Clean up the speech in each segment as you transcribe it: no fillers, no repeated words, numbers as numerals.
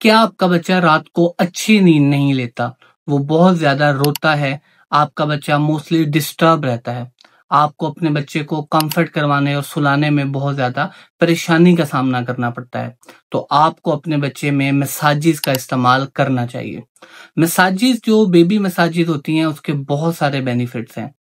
क्या आपका बच्चा रात को अच्छी नींद नहीं लेता? वो बहुत ज़्यादा रोता है, आपका बच्चा मोस्टली डिस्टर्ब रहता है। आपको अपने बच्चे को कम्फर्ट करवाने और सुलाने में बहुत ज़्यादा परेशानी का सामना करना पड़ता है। तो आपको अपने बच्चे में मसाजेज़ का इस्तेमाल करना चाहिए। मसाजेज़ जो बेबी मसाजेज़ होती हैं उसके बहुत सारे बेनिफिट्स हैं।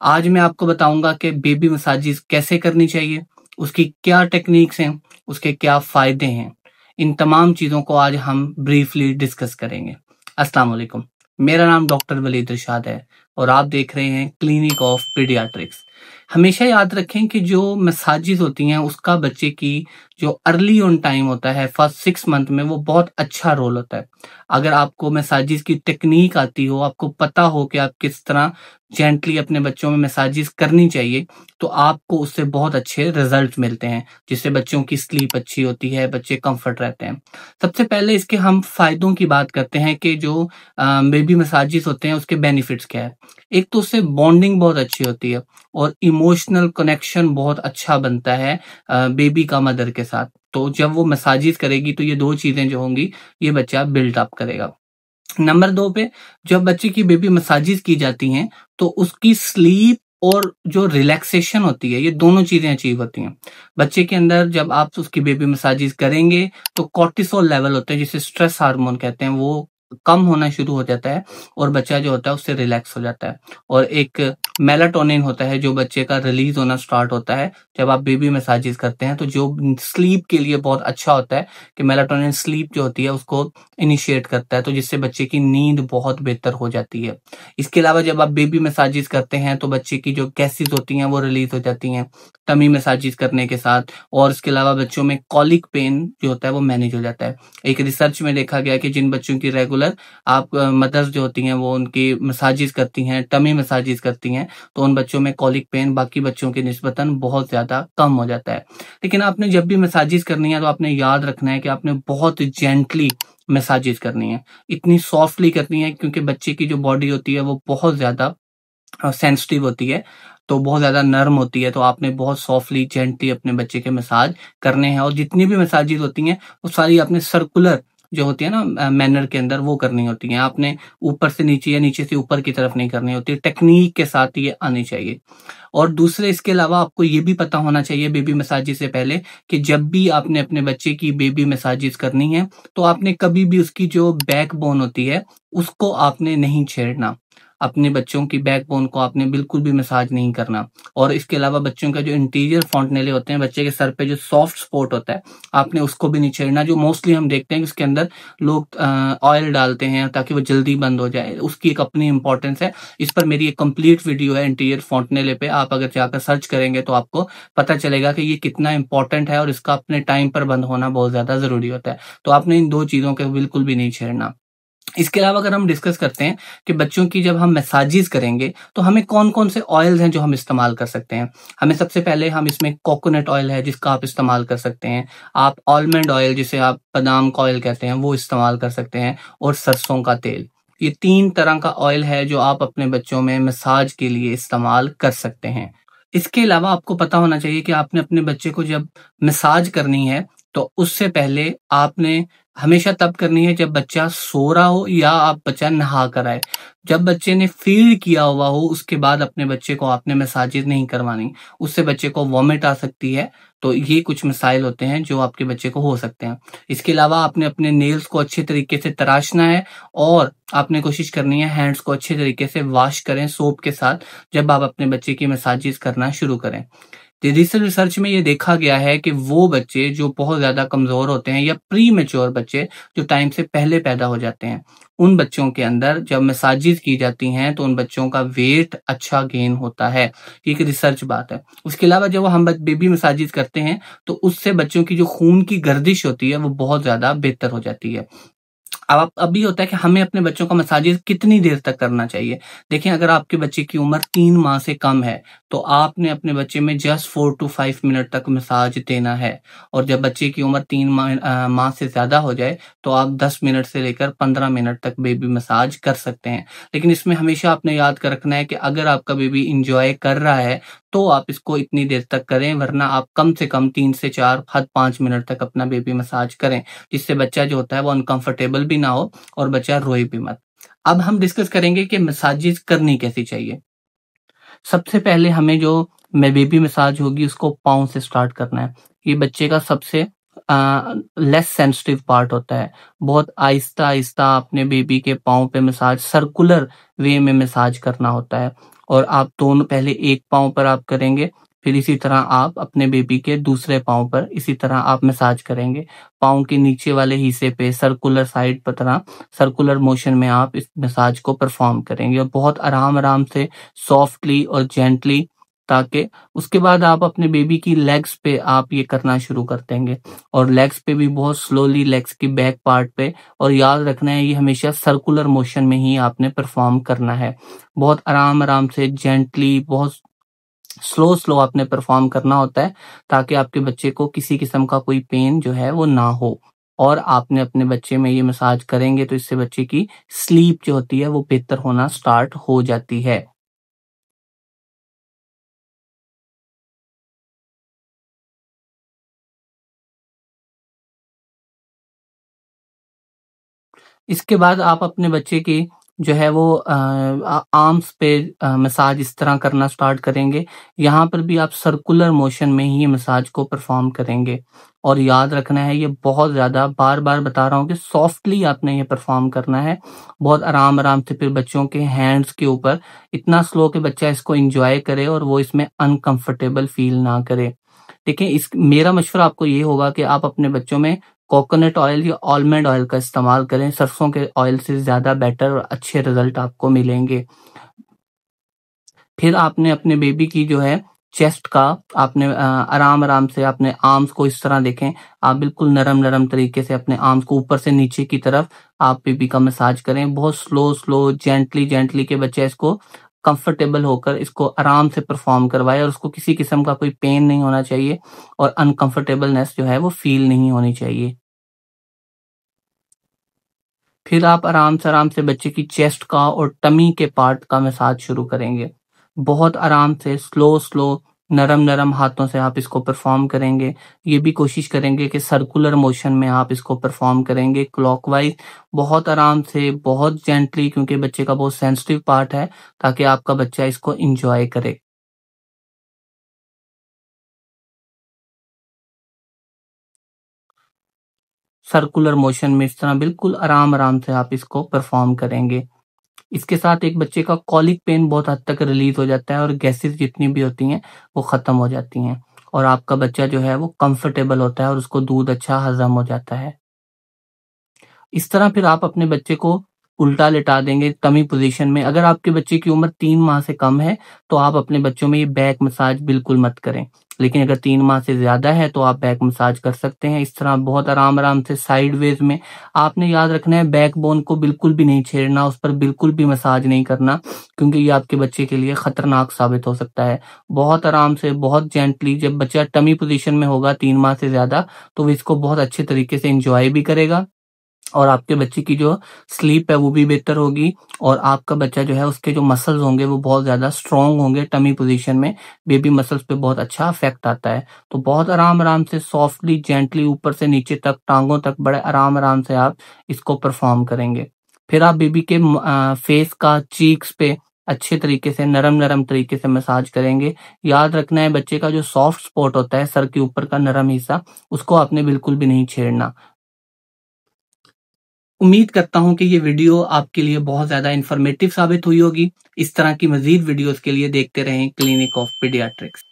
आज मैं आपको बताऊँगा कि बेबी मसाजेज़ कैसे करनी चाहिए, उसकी क्या टेक्निक्स हैं, उसके क्या फ़ायदे हैं। इन तमाम चीज़ों को आज हम ब्रीफली डिस्कस करेंगे। अस्सलाम वालेकुम। मेरा नाम डॉक्टर वलीद इरशाद है और आप देख रहे हैं क्लिनिक ऑफ पीडियाट्रिक्स। हमेशा याद रखें कि जो मसाजेज़ होती हैं उसका बच्चे की जो अर्ली ऑन टाइम होता है फर्स्ट 6 मंथ में वो बहुत अच्छा रोल होता है। अगर आपको मसाजेज़ की टेक्नीक आती हो, आपको पता हो कि आप किस तरह जेंटली अपने बच्चों में मसाजेज़ करनी चाहिए, तो आपको उससे बहुत अच्छे रिजल्ट मिलते हैं, जिससे बच्चों की स्लीप अच्छी होती है, बच्चे कंफर्ट रहते हैं। सबसे पहले इसके हम फ़ायदों की बात करते हैं कि जो बेबी मसाजेज़ होते हैं उसके बेनिफिट्स क्या है। एक तो उससे बॉन्डिंग बहुत अच्छी होती है और इमोशनल कनेक्शन बहुत अच्छा बनता है बेबी का मदर के साथ। तो जब वो मसाजेज़ करेगी तो ये 2 चीज़ें जो होंगी, ये बच्चा बिल्ड अप करेगा। नंबर 2 पे जब बच्चे की बेबी मसाजेज़ की जाती हैं, तो उसकी स्लीप और जो रिलैक्सेशन होती है, ये दोनों चीज़ें अचीव होती हैं। बच्चे के अंदर जब आप उसकी बेबी मसाजेज़ करेंगे, तो कॉर्टिसोल लेवल होते हैं, जिसे स्ट्रेस हार्मोन कहते हैं, वो कम होना शुरू हो जाता है और बच्चा जो होता है उससे रिलैक्स हो जाता है। और एक मेलाटोनिन होता है जो बच्चे का रिलीज़ होना स्टार्ट होता है, जब आप बेबी मसाजेज़ करते हैं, तो जो स्लीप के लिए बहुत अच्छा होता है कि मेलाटोनिन स्लीप जो होती है उसको इनिशिएट करता है, तो जिससे बच्चे की नींद बहुत बेहतर हो जाती है। इसके अलावा जब आप बेबी मसाजेज़ करते हैं तो बच्चे की जो गैसेज़ होती हैं वो रिलीज़ हो जाती हैं, टमी मसाजेज़ करने के साथ। और इसके अलावा बच्चों में कॉलिक पेन जो होता है वो मैनेज हो जाता है। एक रिसर्च में देखा गया कि जिन बच्चों की रेगुलर आप मदर्स जो होती हैं वो उनकी मसाजेज़ करती हैं, टमी मसाजेज़ करती हैं, तो उन बच्चों में कॉलिक पेन बाकी बच्चों की निस्बतन बहुत ज़्यादा कम हो जाता है। लेकिन आपने जब भी मसाजेज़ करनी है तो आपने याद रखना है कि आपने बहुत जेंटली मसाजेज़ करनी है। इतनी सॉफ्टली करनी है क्योंकि बच्चे की जो बॉडी होती है वो बहुत ज़्यादा सेंसिटिव होती है, तो बहुत ज़्यादा नर्म होती है, तो आपने बहुत सॉफ्टली जेंटली अपने बच्चे के मसाज करने हैं और जितनी भी मसाजेज़ होती हैं, वो सारी आपने सर्कुलर जो होती है ना मैनर के अंदर वो करनी होती हैं। आपने ऊपर से नीचे या नीचे से ऊपर की तरफ नहीं करनी होती है, टेक्नीक के साथ ये आनी चाहिए। और दूसरे इसके अलावा आपको ये भी पता होना चाहिए बेबी मसाजेज़ से पहले कि जब भी आपने अपने बच्चे की बेबी मसाजेज़ करनी है, तो आपने कभी भी उसकी जो बैकबोन होती है, उसको आपने नहीं छेड़ना। अपने बच्चों की बैकबोन को आपने बिल्कुल भी मसाज नहीं करना। और इसके अलावा बच्चों का जो इंटीरियर फॉन्टनेले होते हैं, बच्चे के सर पे जो सॉफ्ट स्पॉट होता है, आपने उसको भी नहीं छेड़ना, जो मोस्टली हम देखते हैं कि उसके अंदर लोग ऑयल डालते हैं ताकि वो जल्दी बंद हो जाए। उसकी एक अपनी इम्पोर्टेंस है। इस पर मेरी एक कंप्लीट वीडियो है इंटीरियर फॉन्टनेले पे, आप अगर जाकर सर्च करेंगे तो आपको पता चलेगा कि ये कितना इम्पोर्टेंट है और इसका अपने टाइम पर बंद होना बहुत ज़्यादा ज़रूरी होता है। तो आपने इन 2 चीज़ों को बिल्कुल भी नहीं छेड़ना। इसके अलावा अगर हम डिस्कस करते हैं कि बच्चों की जब हम मसाजेज़ करेंगे, तो हमें कौन-कौन से ऑयल्स हैं जो हम इस्तेमाल कर सकते हैं। हमें सबसे पहले हम इसमें कोकोनट ऑयल है जिसका आप इस्तेमाल कर सकते हैं। आप आलमंड ऑयल जिसे आप बादाम का ऑयल कहते हैं वो इस्तेमाल कर सकते हैं और सरसों का तेल। ये 3 तरह का ऑयल है जो आप अपने बच्चों में मसाज के लिए इस्तेमाल कर सकते हैं। इसके अलावा आपको पता होना चाहिए कि आपने अपने बच्चे को जब मसाज करनी है, तो उससे पहले आपने हमेशा तब करनी है जब बच्चा सो रहा हो या आप बच्चा नहा कर आए। जब बच्चे ने फ़ीड किया हुआ हो उसके बाद अपने बच्चे को आपने मसाजेज़ नहीं करवानी। उससे बच्चे को वॉमिट आ सकती है, तो ये कुछ मसाइल होते हैं जो आपके बच्चे को हो सकते हैं। इसके अलावा आपने अपने नेल्स को अच्छे तरीके से तराशना है और आपने कोशिश करनी है हैंड्स को अच्छे तरीके से वॉश करें सोप के साथ, जब आप अपने बच्चे की मसाजेज़ करना शुरू करें। रिसेंट रिसर्च में ये देखा गया है कि वो बच्चे जो बहुत ज़्यादा कमज़ोर होते हैं या प्री मैच्योर बच्चे जो टाइम से पहले पैदा हो जाते हैं, उन बच्चों के अंदर जब मसाजेज़ की जाती हैं तो उन बच्चों का वेट अच्छा गेन होता है। ये एक रिसर्च बात है। उसके अलावा जब हम बेबी मसाजेज़ करते हैं तो उससे बच्चों की जो खून की गर्दिश होती है वो बहुत ज़्यादा बेहतर हो जाती है। अब अभी होता है कि हमें अपने बच्चों का मसाजेज़ कितनी देर तक करना चाहिए? देखिए, अगर आपके बच्चे की उम्र 3 माह से कम है, तो आपने अपने बच्चे में जस्ट 4 टू 5 मिनट तक मसाज देना है और जब बच्चे की उम्र 3 माह से ज़्यादा हो जाए, तो आप 10 मिनट से लेकर 15 मिनट तक बेबी मसाज कर सकते हैं। लेकिन इसमें हमेशा आपने याद कर रखना है कि अगर आपका बेबी एन्जॉय कर रहा है, तो आप इसको इतनी देर तक करें, वरना आप कम से कम 3 से 4 हद 5 मिनट तक अपना बेबी मसाज करें, जिससे बच्चा जो होता है वो अनकंफर्टेबल भी ना हो और बच्चा रोए भी मत। अब हम डिस्कस करेंगे कि मसाजेज़ करनी कैसी चाहिए। सबसे पहले हमें जो बेबी मसाज होगी उसको पाँव से स्टार्ट करना है। ये बच्चे का सबसे लेस सेंसिटिव पार्ट होता है। बहुत आहिस्ता-आहिस्ता अपने बेबी के पाँव पे मसाज सर्कुलर वे में मसाज करना होता है और आप दोनों पहले एक पाँव पर आप करेंगे, फिर इसी तरह आप अपने बेबी के दूसरे पाँव पर इसी तरह आप मसाज करेंगे। पाँव के नीचे वाले हिस्से पे सर्कुलर साइड पर तरह सर्कुलर मोशन में आप इस मसाज को परफॉर्म करेंगे और बहुत आराम-आराम से सॉफ्टली और जेंटली, ताकि उसके बाद आप अपने बेबी की लेग्स पे आप ये करना शुरू कर देंगे और लेग्स पे भी बहुत स्लोली, लेग्स की बैक पार्ट पे, और याद रखना है ये हमेशा सर्कुलर मोशन में ही आपने परफॉर्म करना है। बहुत आराम-आराम से जेंटली, बहुत स्लो आपने परफॉर्म करना होता है, ताकि आपके बच्चे को किसी किस्म का कोई पेन जो है वो ना हो। और आपने अपने बच्चे में ये मसाज करेंगे तो इससे बच्चे की स्लीप जो होती है वो बेहतर होना स्टार्ट हो जाती है। इसके बाद आप अपने बच्चे की जो है वो आर्म्स पे मसाज इस तरह करना स्टार्ट करेंगे। यहाँ पर भी आप सर्कुलर मोशन में ही मसाज को परफॉर्म करेंगे और याद रखना है ये बहुत ज़्यादा, बार-बार बता रहा हूँ कि सॉफ्टली आपने ये परफॉर्म करना है। बहुत आराम-आराम से, फिर बच्चों के हैंड्स के ऊपर, इतना स्लो कि बच्चा इसको एन्जॉय करे और वो इसमें अनकंफर्टेबल फील ना करे। देखिए, इस मेरा मशवरा आपको ये होगा कि आप अपने बच्चों में कोकोनट ऑयल या आलमंड ऑयल का इस्तेमाल करें। सरसों के ऑयल से ज़्यादा बेटर और अच्छे रिज़ल्ट आपको मिलेंगे। फिर आपने अपने बेबी की जो है चेस्ट का आपने आराम-आराम से अपने आर्म्स को इस तरह देखें, आप बिल्कुल नरम-नरम तरीके से अपने आर्म्स को ऊपर से नीचे की तरफ आप बेबी का मसाज करें। बहुत स्लो, जेंटली कि बच्चा इसको कंफर्टेबल होकर इसको आराम से परफॉर्म करवाए और उसको किसी किस्म का कोई पेन नहीं होना चाहिए और अनकंफर्टेबलनेस जो है वो फील नहीं होनी चाहिए। फिर आप आराम से बच्चे की चेस्ट का और टमी के पार्ट का मसाज शुरू करेंगे। बहुत आराम से स्लो, नरम-नरम हाथों से आप इसको परफ़ॉर्म करेंगे। ये भी कोशिश करेंगे कि सर्कुलर मोशन में आप इसको परफ़ॉर्म करेंगे क्लॉकवाइज़, बहुत आराम से, बहुत जेंटली, क्योंकि बच्चे का बहुत सेंसिटिव पार्ट है, ताकि आपका बच्चा इसको एन्जॉय करे। सर्कुलर मोशन में इस तरह बिल्कुल आराम-आराम से आप इसको परफ़ॉर्म करेंगे। इसके साथ एक बच्चे का कॉलिक पेन बहुत हद तक रिलीज़ हो जाता है और गैसेज़ जितनी भी होती हैं, वो ख़त्म हो जाती हैं और आपका बच्चा जो है वो कंफ़र्टेबल होता है और उसको दूध अच्छा हज़म हो जाता है। इस तरह फिर आप अपने बच्चे को उल्टा लेटा देंगे टमी पोज़ीशन में। अगर आपके बच्चे की उम्र 3 माह से कम है, तो आप अपने बच्चों में ये बैक मसाज बिल्कुल मत करें। लेकिन अगर 3 माह से ज़्यादा है, तो आप बैक मसाज कर सकते हैं। इस तरह बहुत आराम-आराम से साइडवेज़ में। आपने याद रखना है बैकबोन को बिल्कुल भी नहीं छेड़ना, उस पर बिल्कुल भी मसाज नहीं करना, क्योंकि ये आपके बच्चे के लिए खतरनाक साबित हो सकता है। बहुत आराम से, बहुत जेंटली, जब बच्चा टमी पोज़ीशन में होगा 3 माह से ज़्यादा, तो वो इसको बहुत अच्छे तरीके से एन्जॉय भी करेगा और आपके बच्चे की जो स्लीप है वो भी बेहतर होगी और आपका बच्चा जो है उसके जो मसल्स होंगे वो बहुत ज़्यादा स्ट्रॉन्ग होंगे टमी पोजीशन में। बेबी मसल्स पे बहुत अच्छा इफ़ेक्ट आता है। तो बहुत आराम-आराम से सॉफ्टली, जेंटली ऊपर से नीचे तक, टाँगों तक बड़े आराम-आराम से आप इसको परफ़ॉर्म करेंगे। फिर आप बेबी के फेस का, चीक्स पे अच्छे तरीके से, नरम-नरम तरीके से मसाज करेंगे। याद रखना है बच्चे का जो सॉफ्ट स्पॉट होता है सर के ऊपर का नरम हिस्सा, उसको आपने बिल्कुल भी नहीं छेड़ना। उम्मीद करता हूँ कि ये वीडियो आपके लिए बहुत ज़्यादा इन्फॉर्मेटिव साबित हुई होगी। इस तरह की मज़ीद वीडियोज़ के लिए देखते रहें क्लिनिक ऑफ पीडियाट्रिक्स।